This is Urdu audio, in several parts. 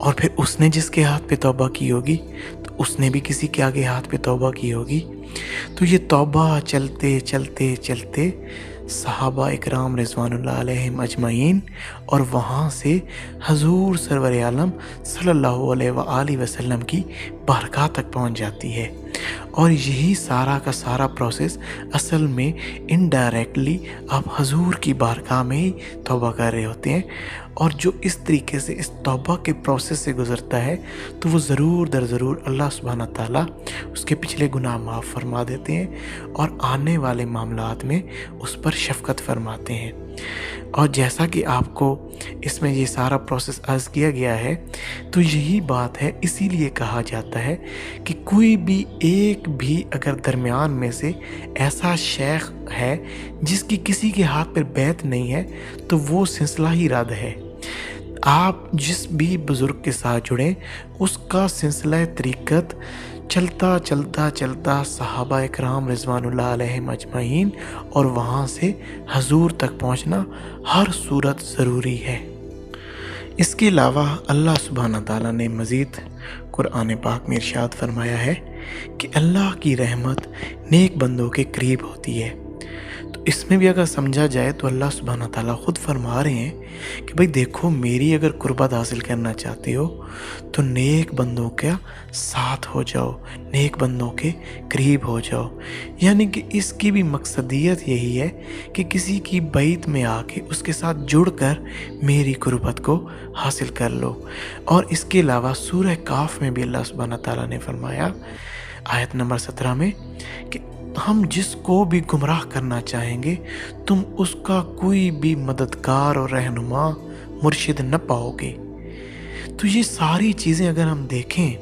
اور پھر اس نے جس کے ہاتھ پہ توبہ کی ہوگی تو اس نے بھی کسی کے آگے ہاتھ پہ توبہ کی ہوگی۔ تو یہ توبہ چلتے چلتے چلتے صحابہ اکرام رضوان اللہ علیہم اجمعین اور وہاں سے حضور سرور عالم صلی اللہ علیہ وآلہ وسلم کی بارگاہ تک پہنچ جاتی ہے۔ اور یہی سارا کا سارا پروسیس اصل میں انڈائریکٹلی آپ حضور کی بارگاہ میں ہی توبہ کر رہے ہوتے ہیں، اور جو اس طریقے سے اس توبہ کے پروسیس سے گزرتا ہے تو وہ ضرور در ضرور اللہ سبحانہ تعالیٰ اس کے پچھلے گناہ معاف فرما دیتے ہیں اور آنے والے معاملات میں اس پر شفقت فرماتے ہیں۔ اور جیسا کہ آپ کو اس میں یہ سارا پروسیس عرض کیا گیا ہے، تو یہی بات ہے، اسی لیے کہا جاتا ہے کہ کوئی بھی ایک بھی اگر درمیان میں سے ایسا شیخ ہے جس کی کسی کے ہاتھ پر بیعت نہیں ہے تو وہ سلسلہ ہی رد ہے۔ آپ جس بھی بزرگ کے ساتھ جڑیں اس کا سلسلہ طریقت چلتا چلتا چلتا صحابہ اکرام رضوان اللہ علیہم اجمعین اور وہاں سے حضور تک پہنچنا ہر صورت ضروری ہے۔ اس کے علاوہ اللہ سبحانہ تعالیٰ نے مزید قرآن پاک میں ارشاد فرمایا ہے کہ اللہ کی رحمت نیک بندوں کے قریب ہوتی ہے۔ تو اس میں بھی اگر سمجھا جائے تو اللہ سبحانہ تعالیٰ خود فرما رہے ہیں کہ بھئی دیکھو، میری اگر قربت حاصل کرنا چاہتے ہو تو نیک بندوں کا ساتھ ہو جاؤ، نیک بندوں کے قریب ہو جاؤ۔ یعنی کہ اس کی بھی مقصدیت یہی ہے کہ کسی کی بیعت میں آ کے اس کے ساتھ جڑ کر میری قربت کو حاصل کر لو۔ اور اس کے علاوہ سورہ کاف میں بھی اللہ سبحانہ تعالیٰ نے فرمایا آیت نمبر 17 میں کہ ہم جس کو بھی گمراہ کرنا چاہیں گے تم اس کا کوئی بھی مددگار اور رہنما مرشد نہ پاؤ گے۔ تو یہ ساری چیزیں اگر ہم دیکھیں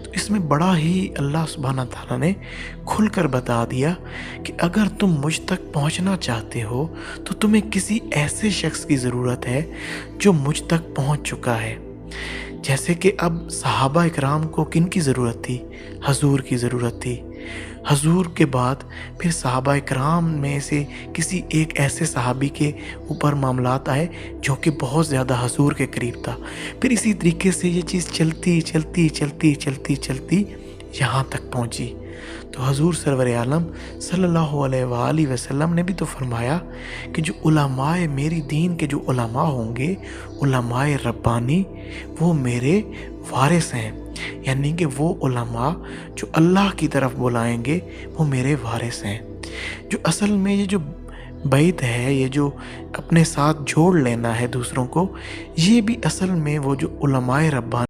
تو اس میں بڑا ہی اللہ سبحانہ تعالیٰ نے کھل کر بتا دیا کہ اگر تم مجھ تک پہنچنا چاہتے ہو تو تمہیں کسی ایسے شخص کی ضرورت ہے جو مجھ تک پہنچ چکا ہے۔ جیسے کہ اب صحابہ اکرام کو کن کی ضرورت تھی؟ حضور کی ضرورت تھی۔ حضور کے بعد پھر صحابہ اکرام میں سے کسی ایک ایسے صحابی کے اوپر معاملات آئے جو کہ بہت زیادہ حضور کے قریب تھا۔ پھر اسی طریقے سے یہ چیز چلتی چلتی چلتی چلتی چلتی یہاں تک پہنچی۔ تو حضور سرور عالم صلی اللہ علیہ وآلہ وسلم نے بھی تو فرمایا کہ جو علماء میری دین کے جو علماء ہوں گے، علماء ربانی، وہ میرے وارث ہیں۔ یعنی کہ وہ علماء جو اللہ کی طرف بلائیں گے وہ میرے وارث ہیں۔ جو اصل میں یہ جو بیعت ہے، یہ جو اپنے ساتھ جوڑ لینا ہے دوسروں کو، یہ بھی اصل میں وہ جو علماء ربانی